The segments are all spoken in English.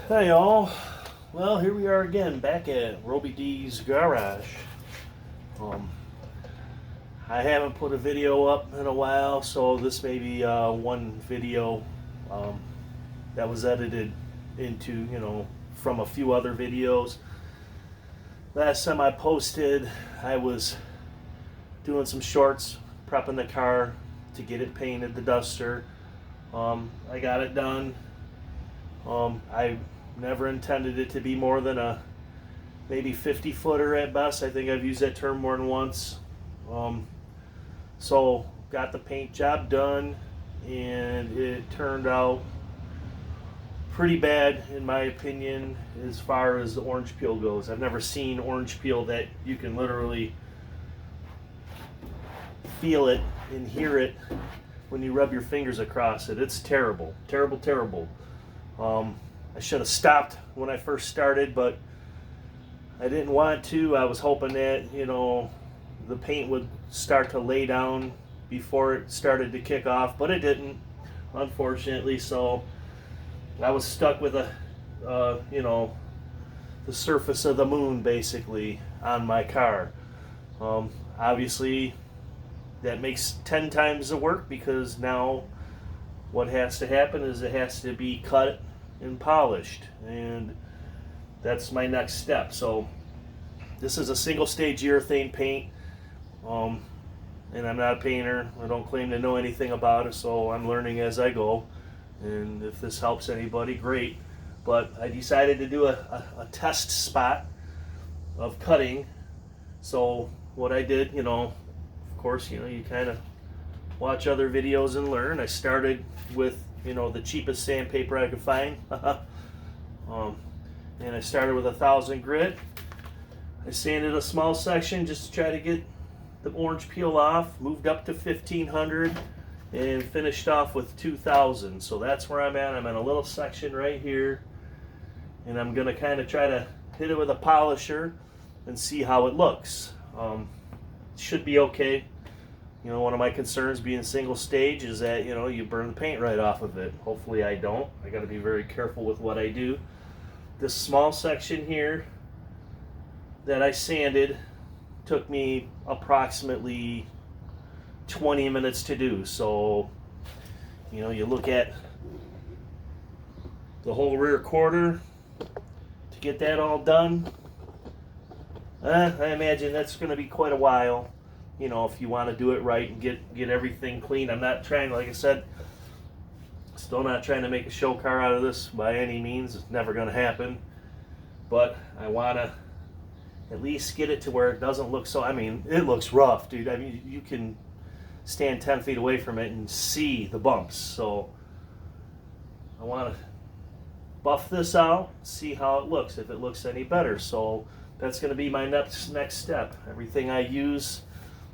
Hey y'all. Well, here we are again, back at Roby D's garage. Um, I haven't put a video up in a while, so this may be one video um, that was edited into, from a few other videos. Last time I posted, I was doing some shorts, prepping the car to get it painted, the Duster. I got it done. I never intended it to be more than a maybe 50 footer at best. I think I've used that term more than once. So got the paint job done, and it turned out pretty bad in my opinion as far as the orange peel goes. I've never seen orange peel that you can literally feel it and hear it when you rub your fingers across it. It's terrible, terrible, terrible. I should have stopped when I first started, but I didn't want to. I was hoping that, the paint would start to lay down before it started to kick off, but it didn't, unfortunately. So I was stuck with the surface of the moon basically on my car. Obviously, that makes 10 times the work, because now what has to happen is it has to be cut and polished, and that's my next step. So this is a single stage urethane paint, and I'm not a painter. I don't claim to know anything about it, so I'm learning as I go, and if this helps anybody, great. But I decided to do a test spot of cutting. So what I did, of course, you kind of watch other videos and learn. I started with the cheapest sandpaper I could find. And I started with 1,000 grit. I sanded a small section just to try to get the orange peel off, moved up to 1,500, and finished off with 2,000. So that's where I'm at. I'm in a little section right here, and I'm gonna kind of try to hit it with a polisher and see how it looks. Should be okay. One of my concerns being single stage is that, you burn the paint right off of it. Hopefully I don't. I got to be very careful with what I do. This small section here that I sanded took me approximately 20 minutes to do. So, you look at the whole rear quarter to get that all done. I imagine that's going to be quite a while. If you want to do it right and get everything clean. I'm not trying, like I said, still not trying to make a show car out of this by any means. It's never going to happen. But I want to at least get it to where it doesn't look so, it looks rough, dude. You can stand 10 feet away from it and see the bumps. So I want to buff this out, see how it looks, if it looks any better. So that's going to be my next step. Everything I use,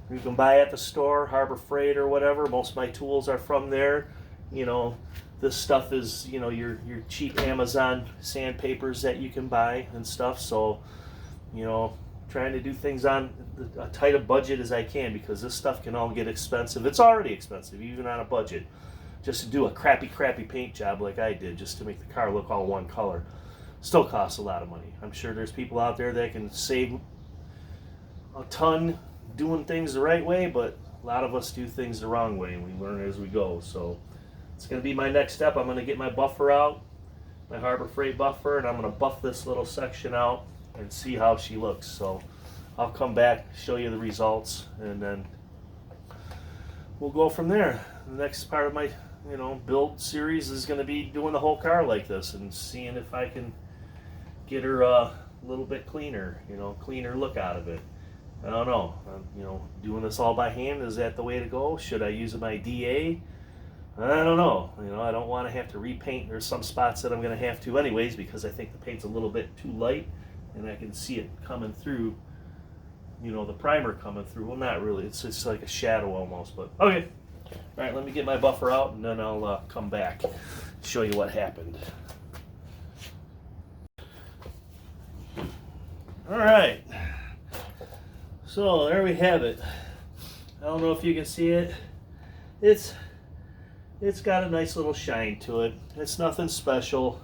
you can buy at the store, Harbor Freight or whatever. Most of my tools are from there. This stuff is, your cheap Amazon sandpapers that you can buy and stuff. So, trying to do things on as tight a budget as I can, because this stuff can all get expensive. It's already expensive, even on a budget. Just to do a crappy paint job like I did, just to make the car look all one color, still costs a lot of money. I'm sure there's people out there that can save a ton doing things the right way, but a lot of us do things the wrong way, and we learn as we go. So it's going to be my next step. I'm going to get my buffer out, my Harbor Freight buffer, and I'm going to buff this little section out and see how she looks. So I'll come back, show you the results, and then we'll go from there. The next part of my build series is going to be doing the whole car like this and seeing if I can get her a little bit cleaner, cleaner look out of it. I don't know. Doing this all by hand, is that the way to go? Should I use my DA? I don't know. I don't want to have to repaint. There's some spots that I'm going to have to anyways, because I think the paint's a little bit too light, and I can see it coming through, the primer coming through. Well, not really. It's like a shadow almost, but okay. All right, let me get my buffer out, and then I'll come back, show you what happened. All right. So there we have it. I don't know if you can see it. It's got a nice little shine to it. It's nothing special.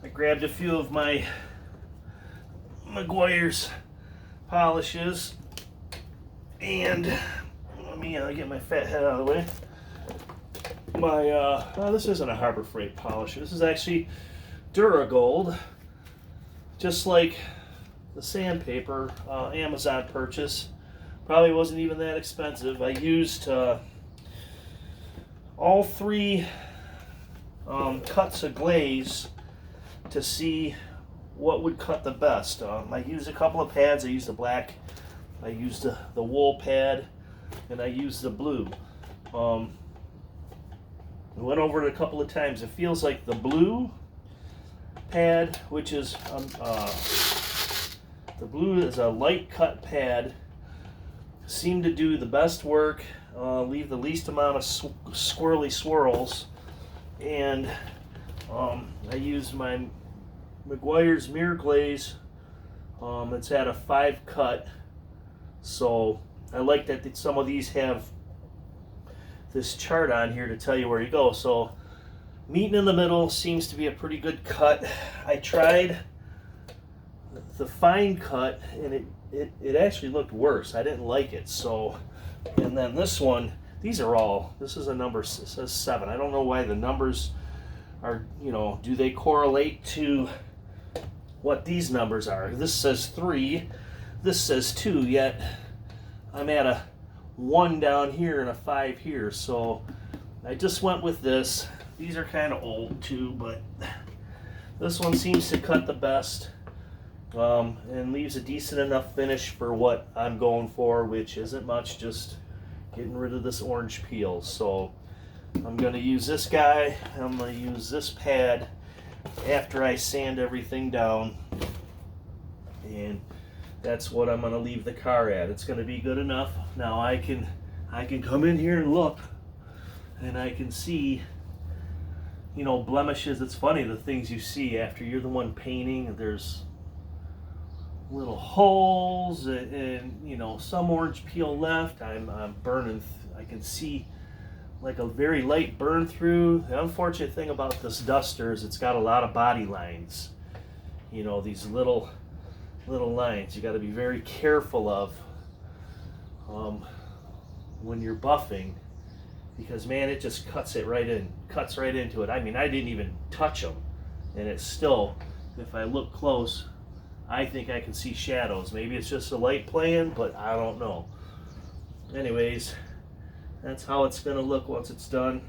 I grabbed a few of my Meguiar's polishes, and let me get my fat head out of the way. My this isn't a Harbor Freight polish. This is actually Duragold, just like the sandpaper Amazon purchase. Probably wasn't even that expensive. I used all three cuts of glaze to see what would cut the best. I used a couple of pads. I used the black, I used the wool pad, and I used the blue. I went over it a couple of times. It feels like the blue pad, which is the blue is a light cut pad, seemed to do the best work, leave the least amount of squirrely swirls, and I used my Meguiar's Mirror Glaze. It's at a 5 cut, so I like that some of these have this chart on here to tell you where you go. So meeting in the middle seems to be a pretty good cut. I tried the fine cut, and it actually looked worse. I didn't like it. So, and then this one, these are all, this is a number, it says 7. I don't know why the numbers are, you know, do they correlate to what these numbers are? This says 3, this says 2, yet I'm at a 1 down here and a 5 here. So I just went with this. These are kind of old too, but this one seems to cut the best, and leaves a decent enough finish for what I'm going for, which isn't much, just getting rid of this orange peel. So I'm going to use this guy. I'm going to use this pad after I sand everything down, and that's what I'm going to leave the car at. It's going to be good enough. Now I can come in here and look, and I can see, you know, blemishes. It's funny the things you see after you're the one painting. There's little holes, and you know, some orange peel left. I'm burning. I can see like a very light burn through. The unfortunate thing about this duster is it's got a lot of body lines. You know, these little lines you got to be very careful of when you're buffing, because man, it just cuts right into it. I mean, I didn't even touch them, and it's still, if I look close, I think I can see shadows. Maybe it's just the light playing, but I don't know. Anyways, that's how it's gonna look once it's done.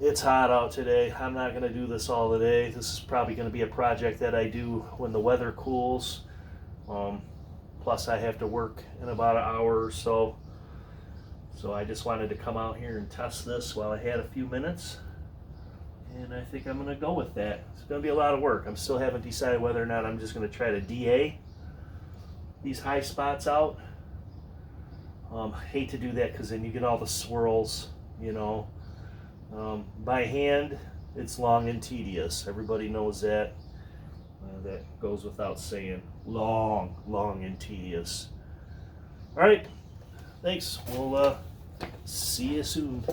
It's hot out today. I'm not gonna do this all today. This is probably gonna be a project that I do when the weather cools. Plus I have to work in about an hour or so. So I just wanted to come out here and test this while I had a few minutes. And I think I'm gonna go with that. It's gonna be a lot of work. I still haven't decided whether or not I'm just gonna try to DA these high spots out. Hate to do that because then you get all the swirls, you know. By hand, it's long and tedious. Everybody knows that. That goes without saying. Long and tedious. All right. Thanks. We'll see you soon.